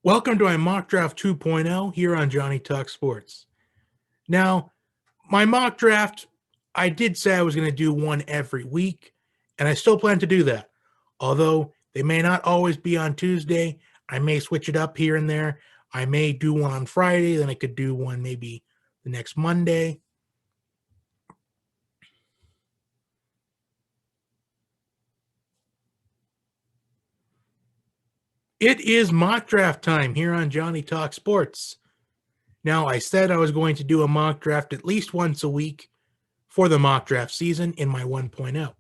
Welcome to my mock draft 2.0 here on Johnny Talk Sports. Now, my mock draft, I did say I was going to do one every week, and I still plan to do that. Although they may not always be on Tuesday, I may switch it up here and there. I may do one on Friday, then I could do one maybe the next Monday. It is mock draft time here on Johnny Talk Sports. Now, I said I was going to do a mock draft at least once a week for the mock draft season in my 1.0.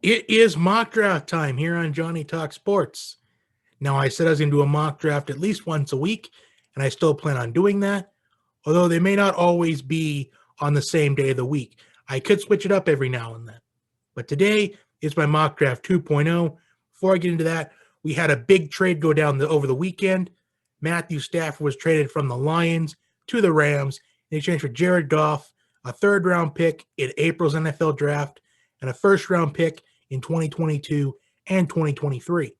It is mock draft time here on Johnny Talk Sports. Now, I said I was going to do a mock draft at least once a week, and I still plan on doing that, although they may not always be on the same day of the week. I could switch it up every now and then. But today is my mock draft 2.0. Before I get into that, we had a big trade go down over the weekend. Matthew Stafford was traded from the Lions to the Rams in exchange for Jared Goff, a third-round pick in April's NFL draft, and a first-round pick in 2022 and 2023.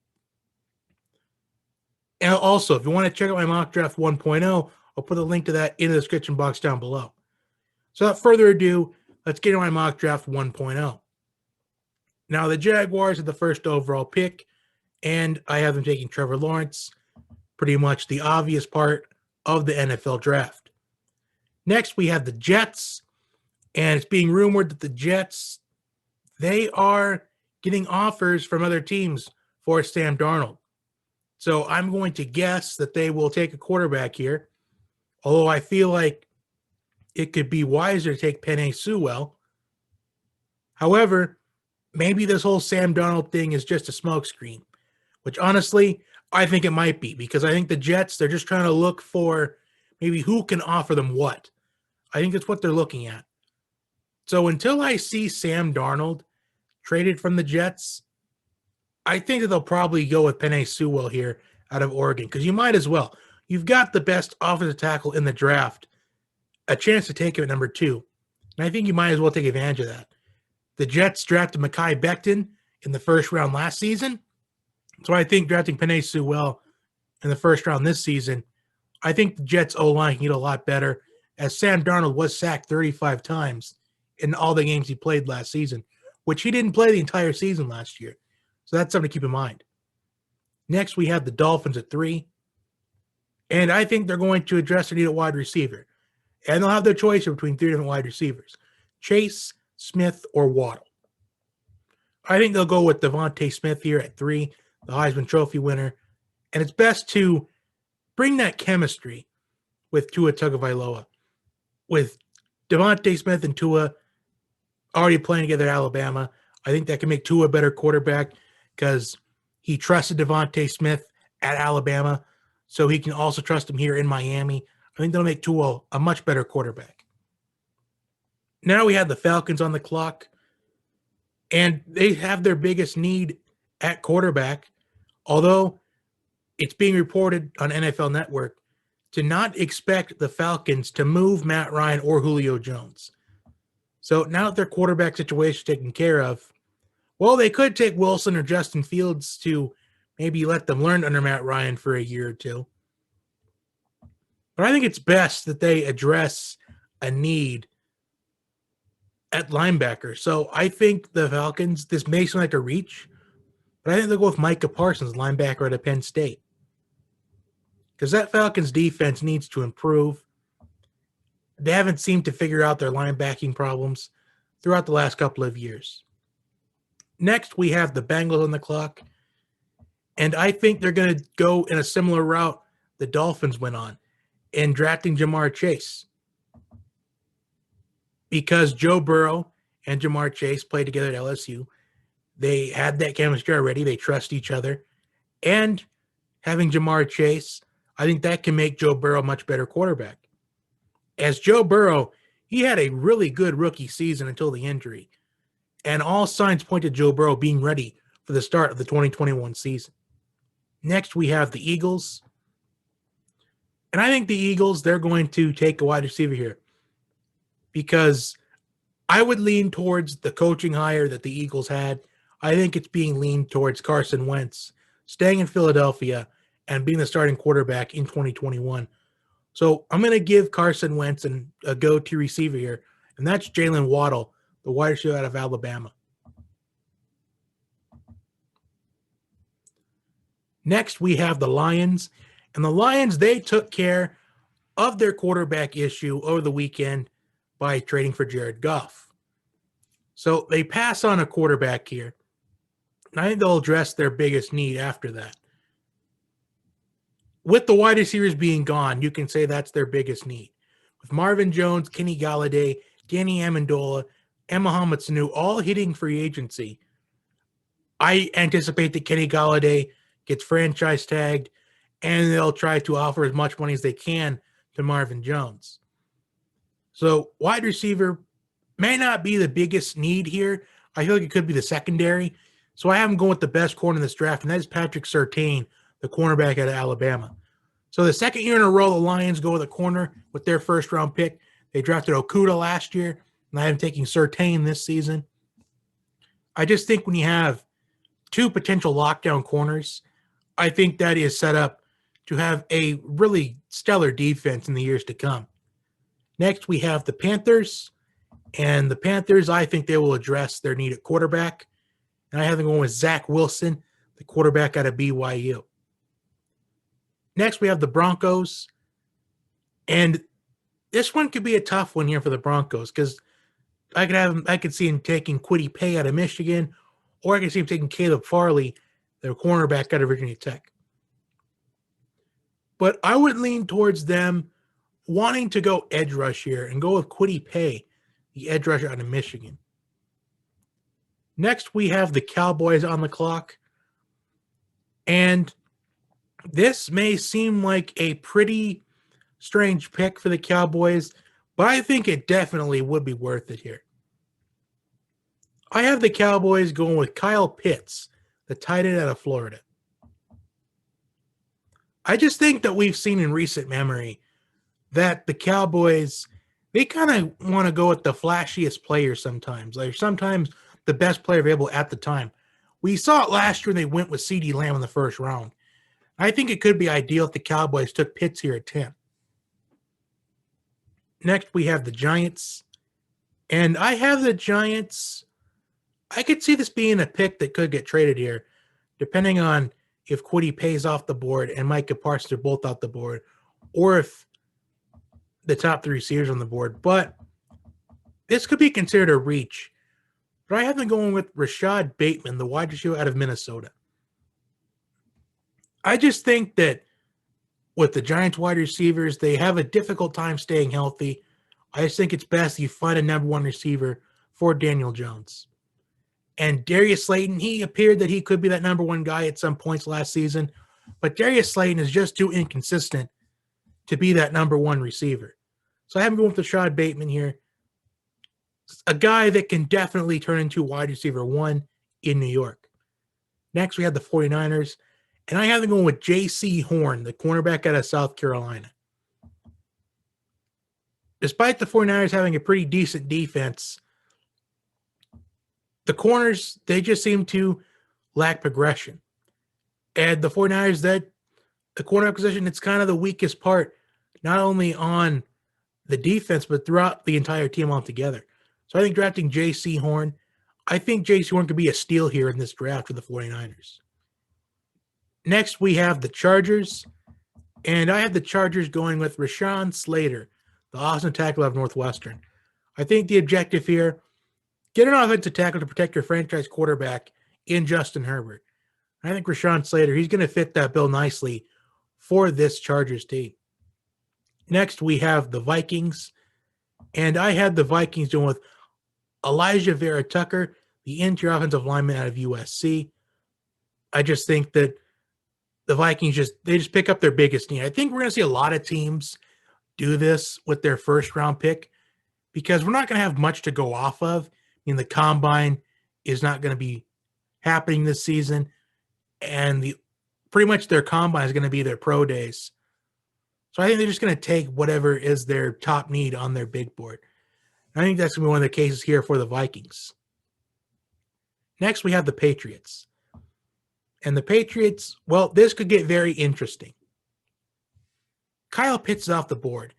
And also, if you want to check out my mock draft 1.0, I'll put a link to that in the description box down below. So without further ado, let's get into my mock draft 1.0. Now, the Jaguars are the first overall pick, and I have them taking Trevor Lawrence, pretty much the obvious part of the NFL draft. Next, we have the Jets, and it's being rumored that the Jets, they are getting offers from other teams for Sam Darnold. So I'm going to guess that they will take a quarterback here, although I feel like it could be wiser to take Penei Sewell. However, maybe this whole Sam Darnold thing is just a smokescreen, which honestly, I think it might be, because I think the Jets, they're just trying to look for maybe who can offer them what. I think that's what they're looking at. So until I see Sam Darnold traded from the Jets, I think that they'll probably go with Penei Sewell here out of Oregon, because you might as well. You've got the best offensive tackle in the draft, a chance to take him at number 2. And I think you might as well take advantage of that. The Jets drafted Mekhi Becton in the first round last season. So I think drafting Penei Sewell in the first round this season, I think the Jets O-line can get a lot better, as Sam Darnold was sacked 35 times in all the games he played last season, which he didn't play the entire season last year. So that's something to keep in mind. Next, we have the Dolphins at 3. And I think they're going to address their need at wide receiver. And they'll have their choice between 3 different wide receivers: Chase, Smith, or Waddle. I think they'll go with Devontae Smith here at 3, the Heisman Trophy winner. And it's best to bring that chemistry with Tua Tagovailoa. With Devontae Smith and Tua already playing together at Alabama, I think that can make Tua a better quarterback, because he trusted Devontae Smith at Alabama, so he can also trust him here in Miami. I think that'll make Tua a much better quarterback. Now we have the Falcons on the clock, and they have their biggest need at quarterback, although it's being reported on NFL Network to not expect the Falcons to move Matt Ryan or Julio Jones. So now that their quarterback situation is taken care of, well, they could take Wilson or Justin Fields to maybe let them learn under Matt Ryan for a year or two. But I think it's best that they address a need at linebacker. So I think the Falcons, this may sound like a reach, but I think they'll go with Micah Parsons, linebacker at Penn State, because that Falcons defense needs to improve. They haven't seemed to figure out their linebacking problems throughout the last couple of years. Next, we have the Bengals on the clock, and I think they're going to go in a similar route the Dolphins went on in drafting Jamar Chase, because Joe Burrow and Jamar Chase played together at LSU. They had that chemistry already. They trust each other. And having Jamar Chase, I think that can make Joe Burrow a much better quarterback. As Joe Burrow, he had a really good rookie season until the injury, and all signs point to Joe Burrow being ready for the start of the 2021 season. Next, we have the Eagles. And I think the Eagles, they're going to take a wide receiver here. because I would lean towards the coaching hire that the Eagles had. I think it's being leaned towards Carson Wentz staying in Philadelphia and being the starting quarterback in 2021. So I'm going to give Carson Wentz a go-to receiver here, and that's Jalen Waddle, the wide receiver out of Alabama. Next, we have the Lions. And the Lions, they took care of their quarterback issue over the weekend by trading for Jared Goff. So they pass on a quarterback here. And I think they'll address their biggest need after that. With the wide receivers being gone, you can say that's their biggest need. With Marvin Jones, Kenny Galladay, Danny Amendola, and Mohamed Sanu all hitting free agency, I anticipate that Kenny Galladay gets franchise tagged, and they'll try to offer as much money as they can to Marvin Jones. So wide receiver may not be the biggest need here. I feel like it could be the secondary. So I have him going with the best corner in this draft, and that is Patrick Surtain, the cornerback out of Alabama. So the second year in a row, the Lions go with a corner with their first-round pick. They drafted Okudah last year, and I am taking Surtain this season. I just think when you have two potential lockdown corners, I think that is set up to have a really stellar defense in the years to come. Next, we have the Panthers. And the Panthers, I think they will address their need at quarterback. And I have them going with Zach Wilson, the quarterback out of BYU. Next, we have the Broncos. And this one could be a tough one here for the Broncos because I could see him taking Kwity Paye out of Michigan, or I could see him taking Caleb Farley, their cornerback out of Virginia Tech. But I would lean towards them wanting to go edge rush here and go with Kwity Paye, the edge rusher out of Michigan. Next, we have the Cowboys on the clock. And this may seem like a pretty strange pick for the Cowboys, but I think it definitely would be worth it here. I have the Cowboys going with Kyle Pitts, the tight end out of Florida. I just think that we've seen in recent memory that the Cowboys, they kind of want to go with the flashiest player sometimes. Like sometimes the best player available at the time. We saw it last year when they went with CeeDee Lamb in the first round. I think it could be ideal if the Cowboys took Pitts here at 10. Next, we have the Giants. And I have the Giants. I could see this being a pick that could get traded here, depending on if Kwity Paye's off the board and Micah Parsons are both off the board, or if the top three receivers on the board. But this could be considered a reach. But I have them going with Rashad Bateman, the wide receiver out of Minnesota. I just think that with the Giants wide receivers, they have a difficult time staying healthy. I just think it's best you find a number one receiver for Daniel Jones. And Darius Slayton, he appeared that he could be that number one guy at some points last season, but Darius Slayton is just too inconsistent to be that number one receiver. So I have him going with Rashad Bateman here. A guy that can definitely turn into wide receiver one in New York. Next, we have the 49ers, and I have them going with J.C. Horn, the cornerback out of South Carolina. Despite the 49ers having a pretty decent defense, the corners, they just seem to lack progression. And the 49ers, that the corner position, it's kind of the weakest part, not only on the defense, but throughout the entire team altogether. So I think drafting J.C. Horn, I think J.C. Horn could be a steal here in this draft for the 49ers. Next, we have the Chargers, and I have the Chargers going with Rashawn Slater, the Austin tackle of Northwestern. I think the objective here, get an offensive tackle to protect your franchise quarterback in Justin Herbert. I think Rashawn Slater, he's going to fit that bill nicely for this Chargers team. Next, we have the Vikings, and I had the Vikings doing with Elijah Vera Tucker, the interior offensive lineman out of USC. I just think that the Vikings they pick up their biggest need. I think we're going to see a lot of teams do this with their first round pick because we're not going to have much to go off of. I mean, the combine is not going to be happening this season, and pretty much their combine is going to be their pro days. So I think they're just going to take whatever is their top need on their big board. I think that's going to be one of the cases here for the Vikings. Next, we have the Patriots. And the Patriots, well, this could get very interesting. Kyle Pitts is off the board.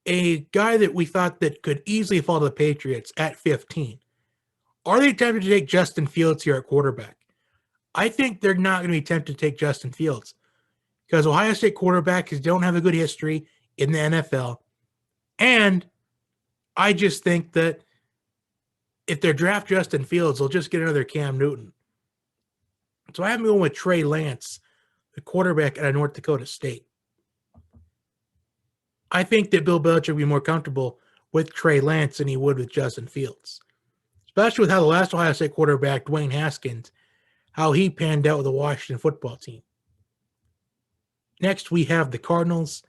A guy that we thought that could easily fall to the Patriots at 15. Are they tempted to take Justin Fields here at quarterback? I think they're not going to be tempted to take Justin Fields because Ohio State quarterbacks don't have a good history in the NFL. And I just think that if they draft Justin Fields, they'll just get another Cam Newton. So I have them going with Trey Lance, the quarterback at North Dakota State. I think that Bill Belichick would be more comfortable with Trey Lance than he would with Justin Fields, especially with how the last Ohio State quarterback, Dwayne Haskins, how he panned out with the Washington football team. Next, we have the Cardinals,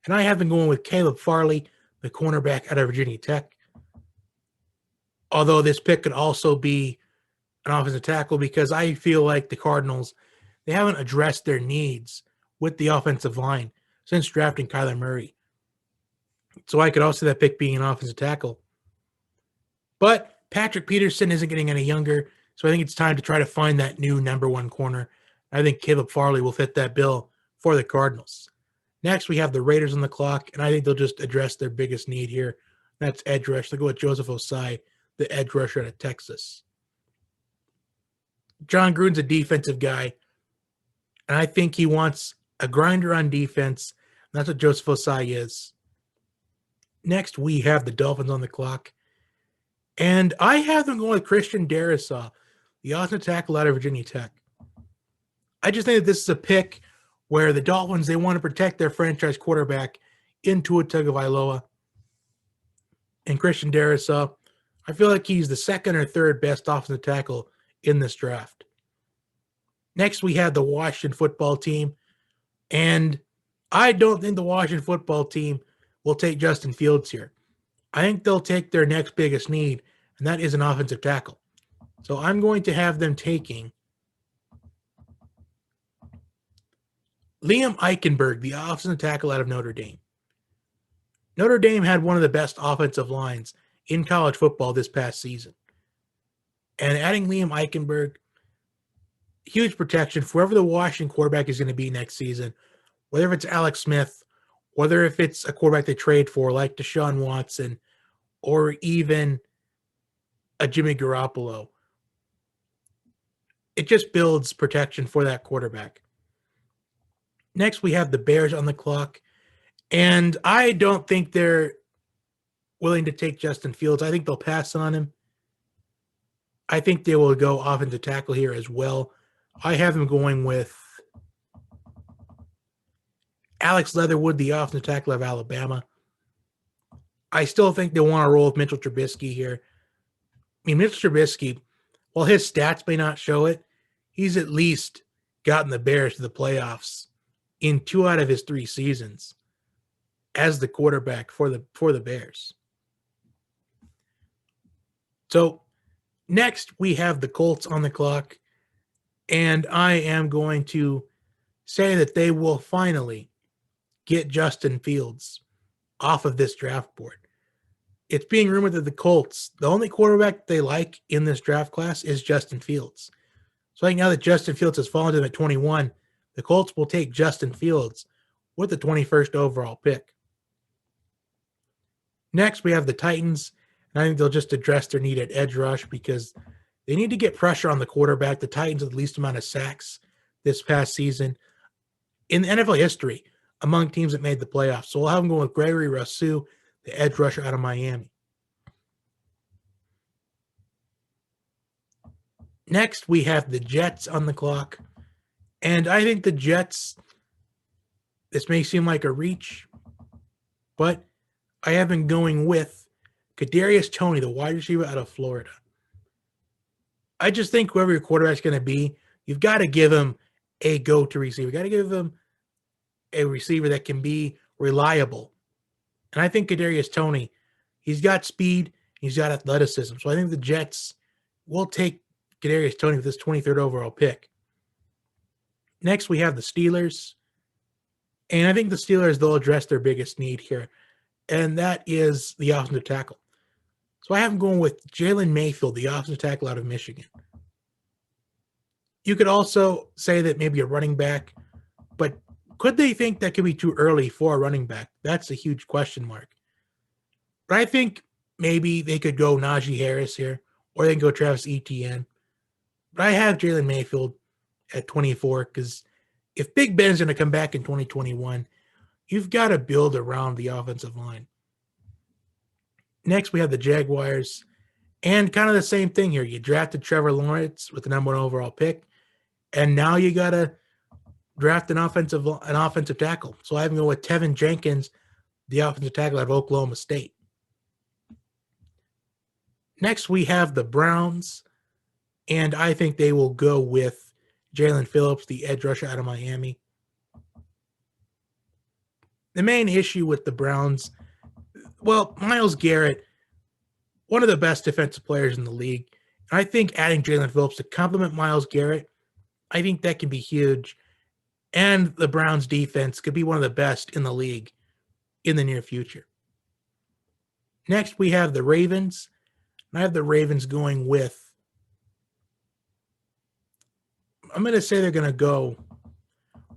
and I have them going with Caleb Farley, the cornerback out of Virginia Tech. Although this pick could also be an offensive tackle because I feel like the Cardinals, they haven't addressed their needs with the offensive line since drafting Kyler Murray. So I could also see that pick being an offensive tackle. But Patrick Peterson isn't getting any younger, so I think it's time to try to find that new number one corner. I think Caleb Farley will fit that bill for the Cardinals. Next, we have the Raiders on the clock, and I think they'll just address their biggest need here. That's edge rush. They'll go with Joseph Osai, the edge rusher out of Texas. John Gruden's a defensive guy, and I think he wants a grinder on defense. And that's what Joseph Osai is. Next, we have the Dolphins on the clock, and I have them going with Christian Darrisaw, the offensive tackle out of Virginia Tech. I just think that this is a pick where the Dolphins, they want to protect their franchise quarterback in Tua Tagovailoa. And Christian Darrisaw, I feel like he's the second or third best offensive tackle in this draft. Next, we have the Washington football team. And I don't think the Washington football team will take Justin Fields here. I think they'll take their next biggest need, and that is an offensive tackle. So I'm going to have them taking Liam Eichenberg, the offensive tackle out of Notre Dame. Notre Dame had one of the best offensive lines in college football this past season. And adding Liam Eichenberg, huge protection for whoever the Washington quarterback is going to be next season, whether it's Alex Smith, whether if it's a quarterback they trade for like Deshaun Watson, or even a Jimmy Garoppolo. It just builds protection for that quarterback. Next, we have the Bears on the clock. And I don't think they're willing to take Justin Fields. I think they'll pass on him. I think they will go offensive tackle here as well. I have them going with Alex Leatherwood, the offensive tackle of Alabama. I still think they want to roll with Mitchell Trubisky here. I mean, Mitchell Trubisky, while his stats may not show it, he's at least gotten the Bears to the playoffs in 2 out of his 3 seasons as the quarterback for the Bears. So next we have the Colts on the clock, and I am going to say that they will finally get Justin Fields off of this draft board. It's being rumored that the Colts, the only quarterback they like in this draft class is Justin Fields. So I think now that Justin Fields has fallen to them at 21, the Colts will take Justin Fields with the 21st overall pick. Next, we have the Titans, and I think they'll just address their need at edge rush because they need to get pressure on the quarterback. The Titans have the least amount of sacks this past season in NFL history among teams that made the playoffs. So we'll have them going with Gregory Rousseau, the edge rusher out of Miami. Next, we have the Jets on the clock. And I think the Jets, this may seem like a reach, but I have been going with Kadarius Toney, the wide receiver out of Florida. I just think whoever your quarterback's going to be, you've got to give him a go-to receiver. You've got to give him a receiver that can be reliable. And I think Kadarius Toney, he's got speed, he's got athleticism. So I think the Jets will take Kadarius Toney with this 23rd overall pick. Next, we have the Steelers. And I think the Steelers, they'll address their biggest need here. And that is the offensive tackle. So I have him going with Jalen Mayfield, the offensive tackle out of Michigan. You could also say that maybe a running back, but could they think that could be too early for a running back? That's a huge question mark. But I think maybe they could go Najee Harris here, or they can go Travis Etienne. But I have Jalen Mayfield at 24 because if Big Ben's going to come back in 2021, you've got to build around the offensive line. Next, we have the Jaguars, and kind of the same thing here. You drafted Trevor Lawrence with the number 1 overall pick, and now you got to draft an offensive tackle. So I have him go with Tevin Jenkins, the offensive tackle out of Oklahoma State. Next, we have the Browns, and I think they will go with Jalen Phillips, the edge rusher out of Miami. The main issue with the Browns, well, Myles Garrett, one of the best defensive players in the league. And I think adding Jalen Phillips to complement Myles Garrett, I think that can be huge. And the Browns defense could be one of the best in the league in the near future. Next, we have the Ravens. And I have the Ravens going with, I'm going to say they're going to go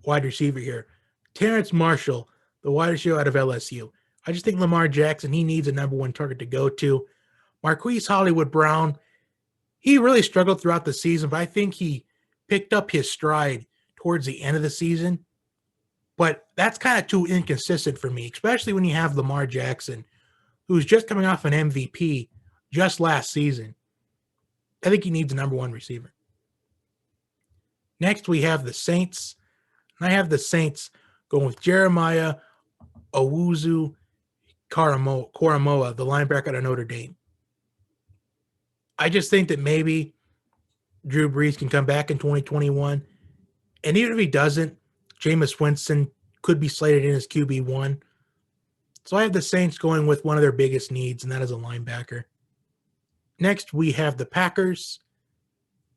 wide receiver here. Terrence Marshall, the wide receiver out of LSU. I just think Lamar Jackson, he needs a number 1 target to go to. Marquise Hollywood Brown, he really struggled throughout the season, but I think he picked up his stride towards the end of the season. But that's kind of too inconsistent for me, especially when you have Lamar Jackson, who's just coming off an MVP just last season. I think he needs a number 1 receiver. Next, we have the Saints. And I have the Saints going with Jeremiah Owuzu Koramoah, the linebacker out of Notre Dame. I just think that maybe Drew Brees can come back in 2021. And even if he doesn't, Jameis Winston could be slated in as QB1. So I have the Saints going with one of their biggest needs, and that is a linebacker. Next, we have the Packers.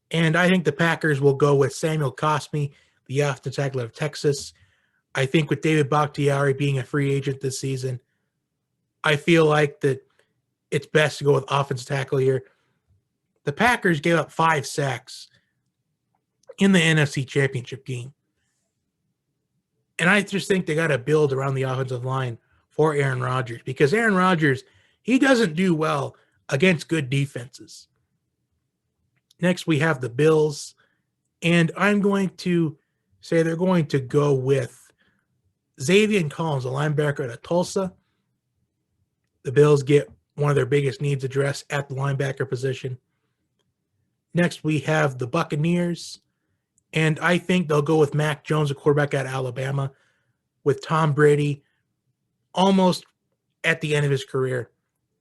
And I think the Packers will go with Samuel Cosmi, the offensive tackle of Texas. I think with David Bakhtiari being a free agent this season, I feel like that it's best to go with offensive tackle here. The Packers gave up 5 sacks in the NFC Championship game. And I just think they got to build around the offensive line for Aaron Rodgers because Aaron Rodgers, he doesn't do well against good defenses. Next, we have the Bills. And I'm going to say they're going to go with Xavier Collins, a linebacker out of Tulsa. The Bills get one of their biggest needs addressed at the linebacker position. Next, we have the Buccaneers. And I think they'll go with Mac Jones, a quarterback out of Alabama, with Tom Brady almost at the end of his career.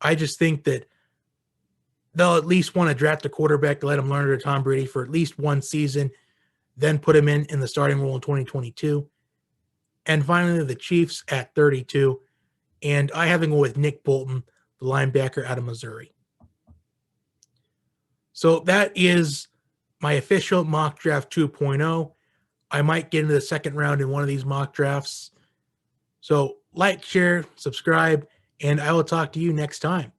I just think that they'll at least want to draft a quarterback to let him learn under Tom Brady for at least one season, then put him in the starting role in 2022. And finally, the Chiefs at 32. And I have them go with Nick Bolton, the linebacker out of Missouri. So that is my official mock draft 2.0. I might get into the second round in one of these mock drafts. So like, share, subscribe, and I will talk to you next time.